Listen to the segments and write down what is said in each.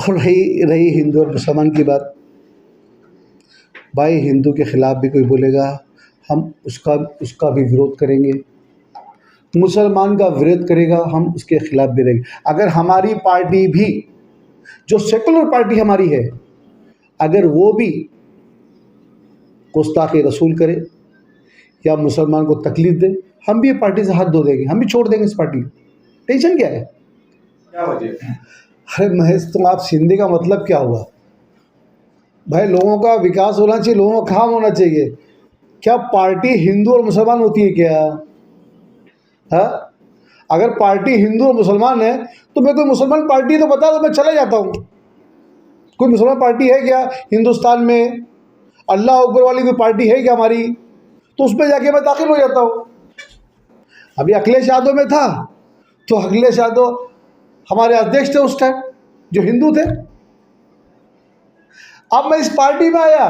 और रही हिंदू और मुसलमान की बात, भाई हिंदू के ख़िलाफ़ भी कोई बोलेगा हम उसका भी विरोध करेंगे, मुसलमान का विरोध करेगा हम उसके ख़िलाफ़ भी रहेंगे। अगर हमारी पार्टी भी, जो सेकुलर पार्टी हमारी है, अगर वो भी गुस्ताख़ी रसूल करे या मुसलमान को तकलीफ़ दे, हम भी ये पार्टी से हाथ धो देंगे, हम भी छोड़ देंगे इस पार्टी को। टेंशन क्या है? क्या वजह? अरे महेश, तुम आप सिंधी का मतलब क्या हुआ भाई? लोगों का विकास होना चाहिए, लोगों का काम होना चाहिए। क्या पार्टी हिंदू और मुसलमान होती है क्या? हाँ, अगर पार्टी हिंदू और मुसलमान है तो मैं, कोई मुसलमान पार्टी है तो बता दो, मैं चला जाता हूँ। कोई मुसलमान पार्टी है क्या हिंदुस्तान में? अल्लाह अकबर वाली कोई पार्टी है क्या हमारी? तो उसमें जाके मैं दाखिल हो जाता हूँ। अभी अखिलेश यादव में था तो अखिलेश यादव हमारे अध्यक्ष थे उस टाइम, जो हिंदू थे। अब मैं इस पार्टी में आया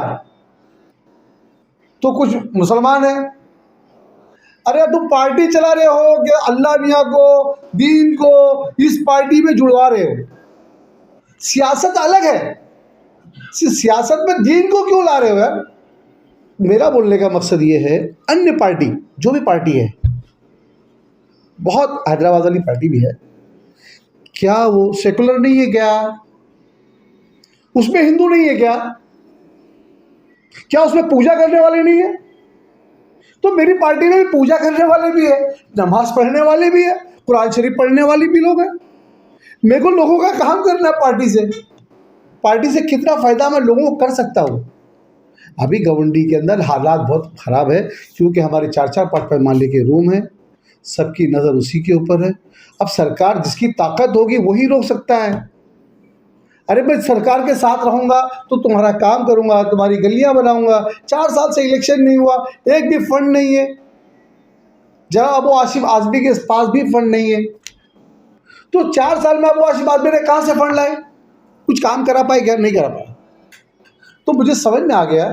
तो कुछ मुसलमान है। अरे तुम पार्टी चला रहे हो कि अल्लाह मियाँ को, दीन को इस पार्टी में जुड़वा रहे हो। सियासत अलग है, सियासत में दीन को क्यों ला रहे हो यार? मेरा बोलने का मकसद ये है, अन्य पार्टी, जो भी पार्टी है, बहुत हैदराबाद वाली पार्टी भी है, क्या वो सेकुलर नहीं है क्या? उसमें हिंदू नहीं है क्या? क्या उसमें पूजा करने वाले नहीं है? तो मेरी पार्टी में भी पूजा करने वाले भी है, नमाज पढ़ने वाले भी है, कुरान शरीफ पढ़ने वाले भी लोग हैं। मेरे को लोगों का काम करना है। पार्टी से कितना फ़ायदा मैं लोगों को कर सकता हूँ। अभी गवंडी के अंदर हालात बहुत ख़राब है, क्योंकि हमारे 4-4 5-5 माले के रूम हैं, सबकी नज़र उसी के ऊपर है। अब सरकार, जिसकी ताकत होगी वही रोक सकता है। अरे मैं सरकार के साथ रहूँगा तो तुम्हारा काम करूँगा, तुम्हारी गलियाँ बनाऊँगा। 4 साल से इलेक्शन नहीं हुआ, एक भी फंड नहीं है। जहाँ अबू आसिफ आज़मी के पास भी फंड नहीं है, तो 4 साल में अबू आसिफ आज़मी ने कहाँ से फंड लाए? कुछ काम करा पाए क्या? नहीं करा पाया। तो मुझे समझ में आ गया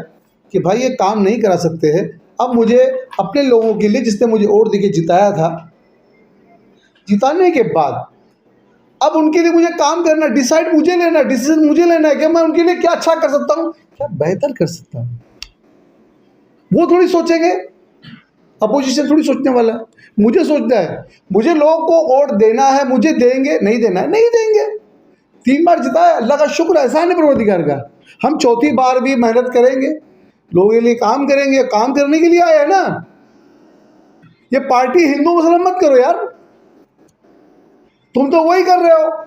कि भाई ये काम नहीं करा सकते हैं। अब मुझे अपने लोगों के लिए, जिसने मुझे वोट देके जिताया था, जिताने के बाद अब उनके लिए मुझे काम करना, डिसाइड मुझे लेना है, डिसीजन मुझे लेना है कि मैं उनके लिए क्या अच्छा कर सकता हूँ, क्या बेहतर कर सकता हूँ। वो थोड़ी सोचेंगे, अपोजिशन थोड़ी सोचने वाला है, मुझे सोचना है। मुझे लोगों को वोट देना है, मुझे देंगे, नहीं देना है नहीं देंगे। 3 बार जिताया, अल्लाह का शुक्र, एहसान है परवरदिगार का। हम चौथी बार भी मेहनत करेंगे, लोगों के लिए काम करेंगे, काम करने के लिए आए हैं ना। ये पार्टी हिंदू मुसलमान मत करो यार, तुम तो वही कर रहे हो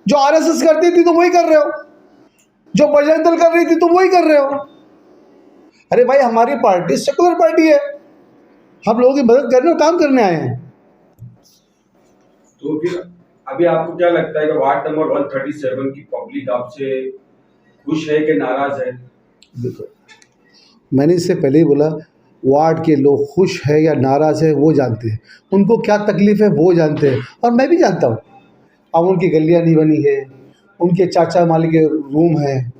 जो आरएसएस करती थी, तुम वही कर रहे हो, जो बजरंग दल कर रही थी तुम वही कर रहे हो। अरे भाई, हमारी पार्टी सेकुलर पार्टी है, हम लोगों की मदद करने और काम करने आए हैं। तो फिर अभी आपको क्या लगता है कि वार्ड नंबर 137 की पब्लिक आपसे खुश है कि नाराज है? देखो, मैंने इससे पहले ही बोला, वार्ड के लोग खुश है या नाराज़ है वो जानते हैं, उनको क्या तकलीफ़ है वो जानते हैं, और मैं भी जानता हूँ। अब उनकी गलियाँ नहीं बनी है, उनके चाचा माली के रूम हैं,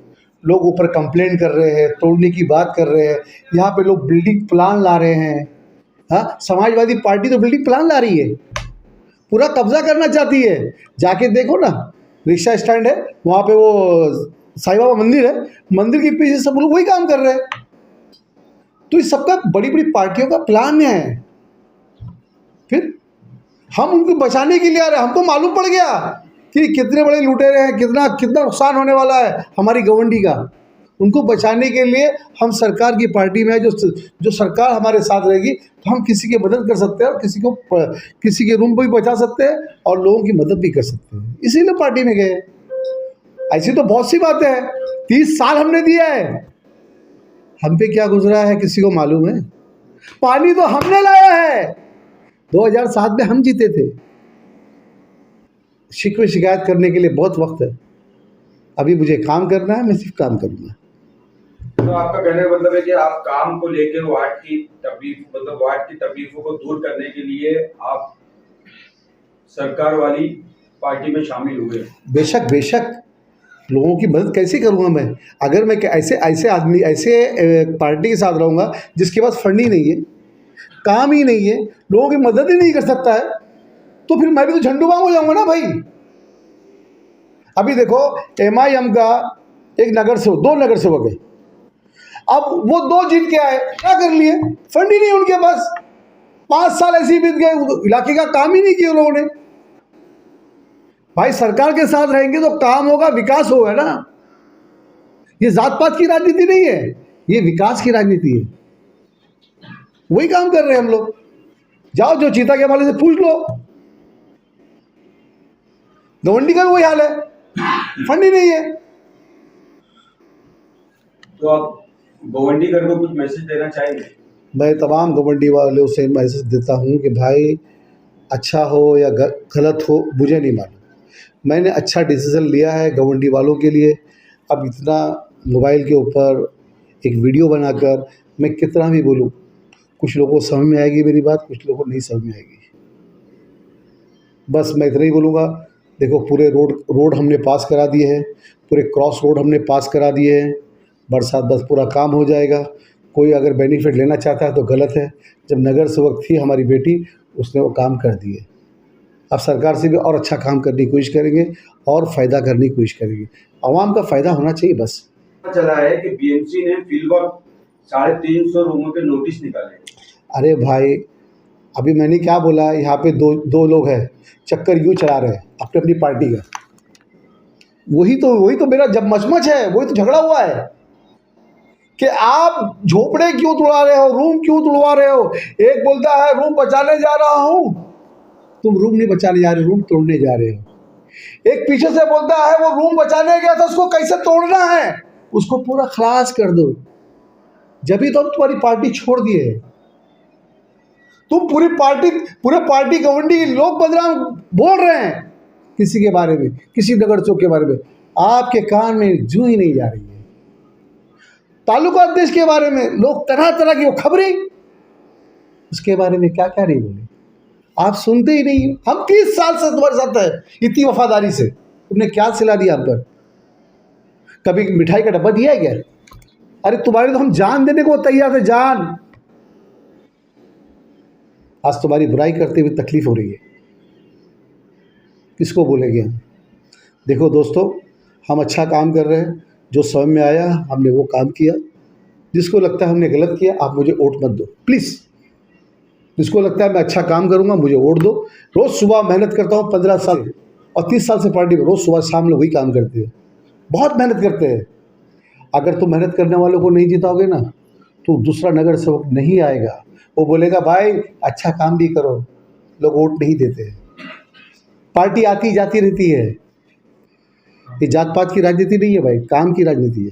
लोग ऊपर कंप्लेंट कर रहे हैं, तोड़ने की बात कर रहे हैं, यहाँ पे लोग बिल्डिंग प्लान ला रहे हैं। हाँ, समाजवादी पार्टी तो बिल्डिंग प्लान ला रही है, पूरा कब्जा करना चाहती है। जाके देखो ना, रिक्शा स्टैंड है वहाँ पे, वो साईं बाबा मंदिर है, मंदिर के पीछे सब लोग वही काम कर रहे हैं। तो इस सबका बड़ी बड़ी पार्टियों का प्लान है। फिर हम उनको बचाने के लिए आ रहे हैं। हमको मालूम पड़ गया कि कितने बड़े लुटेरे हैं, कितना कितना नुकसान होने वाला है हमारी गवंडी का। उनको बचाने के लिए हम सरकार की पार्टी में है, जो सरकार हमारे साथ रहेगी तो हम किसी की मदद कर सकते हैं, और किसी के रूम को भी बचा सकते हैं और लोगों की मदद भी कर सकते हैं, इसीलिए पार्टी में गए। ऐसी तो बहुत सी बातें हैं, 30 साल हमने दिया है, हम पे क्या गुजरा है किसी को मालूम है? पानी तो हमने लाया है, 2007 में हम जीते थे। शिकवे शिकायत करने के लिए बहुत वक्त है, अभी मुझे काम करना है, मैं सिर्फ काम करूँगा। तो आपका कहने का मतलब है कि आप काम को लेकर वार्ड की तकलीफ, मतलब वार्ड की तकलीफों को दूर करने के लिए आप सरकार वाली पार्टी में शामिल हुए? बेशक बेशक, लोगों की मदद कैसे करूँगा मैं? अगर मैं ऐसे आदमी, ऐसे पार्टी के साथ रहूँगा जिसके पास फंड ही नहीं है, काम ही नहीं है, लोगों की मदद ही नहीं कर सकता है, तो फिर मैं भी तो झंडू बाम हो जाऊँगा ना भाई। अभी देखो MIM का एक नगर सेवक, 2 नगर सेवक है, अब वो 2 जीत के आए, क्या कर लिए? फंड ही नहीं उनके पास। 5 साल ऐसे ही बीत गए, इलाके का काम ही नहीं किया लोगों ने। भाई सरकार के साथ रहेंगे तो काम होगा, विकास होगा ना। ये जात पात की राजनीति नहीं है, ये विकास की राजनीति है। वही काम कर रहे हैं हम लोग। जाओ जो चीता के वाले से पूछ लो, गवंडी का भी वही हाल है, फंड ही नहीं है। तो आप गवंडीकर को कुछ मैसेज देना चाहेंगे? मैं तमाम गवंडी वालों से मैसेज देता हूँ कि भाई अच्छा हो या गलत हो मुझे नहीं मालूम, मैंने अच्छा डिसीज़न लिया है गवंडी वालों के लिए। अब इतना मोबाइल के ऊपर एक वीडियो बनाकर मैं कितना भी बोलूँ, कुछ लोगों को समझ में आएगी मेरी बात, कुछ लोगों को नहीं समझ में आएगी। बस मैं इतना ही बोलूँगा, देखो पूरे रोड हमने पास करा दिए हैं, पूरे क्रॉस रोड हमने पास करा दिए हैं। बरसात बस पूरा काम हो जाएगा। कोई अगर बेनिफिट लेना चाहता है तो गलत है। जब नगर सेवक थी हमारी बेटी, उसने वो काम कर दिए। अब सरकार से भी और अच्छा काम करने की कोशिश करेंगे और फ़ायदा करने की कोशिश करेंगे। आवाम का फ़ायदा होना चाहिए बस। पता चला है कि BMC ने फील्ड वर्क 350 रूमों के नोटिस निकाले। अरे भाई अभी मैंने क्या बोला, यहाँ पे दो लोग हैं, चक्कर यूँ चला रहे हैं अपनी अपनी पार्टी का। वही तो मेरा जब मचमच है, वही तो झगड़ा हुआ है कि आप झोपड़े क्यों तुड़वा रहे हो, रूम क्यों तुड़वा रहे हो। एक बोलता है रूम बचाने जा रहा हूँ, तुम रूम नहीं बचाने जा रहे, रूम तोड़ने जा रहे हो। एक पीछे से बोलता है वो रूम बचाने गया था, उसको कैसे तोड़ना है, उसको पूरा खलास कर दो। जब ही तो हम तुम्हारी पार्टी छोड़ दिए, तुम पूरे पार्टी गवंडी लोग बदनाम बोल रहे हैं किसी के बारे में, किसी नगर चौक के बारे में, आपके कान में जूं ही नहीं जा रही है। तालुका अध्यक्ष के बारे में लोग तरह तरह की वो खबरें, उसके बारे में क्या क्या नहीं बोले, आप सुनते ही नहीं। हम 30 साल से तुम्हारे साथ है, इतनी वफादारी से, तुमने क्या सिला दिया हम पर? कभी मिठाई का डब्बा दिया है क्या? अरे तुम्हारी तो हम जान देने को तैयार थे, जान। आज तुम्हारी बुराई करते हुए तकलीफ हो रही है, किसको बोलेंगे हम? देखो दोस्तों, हम अच्छा काम कर रहे हैं, जो समझ में आया हमने वो काम किया। जिसको लगता है हमने गलत किया, आप मुझे वोट मत दो प्लीज़। जिसको लगता है मैं अच्छा काम करूंगा, मुझे वोट दो। रोज़ सुबह मेहनत करता हूँ 15 साल और 30 साल से पार्टी में, रोज़ सुबह शाम लोग वही काम करते हैं, बहुत मेहनत करते हैं। अगर तुम मेहनत करने वालों को नहीं जिताओगे ना, तो दूसरा नगर सेवक नहीं आएगा, वो बोलेगा भाई अच्छा काम भी करो, लोग वोट नहीं देते हैं। पार्टी आती जाती रहती है, ये जात पात की राजनीति नहीं है भाई, काम की राजनीति है।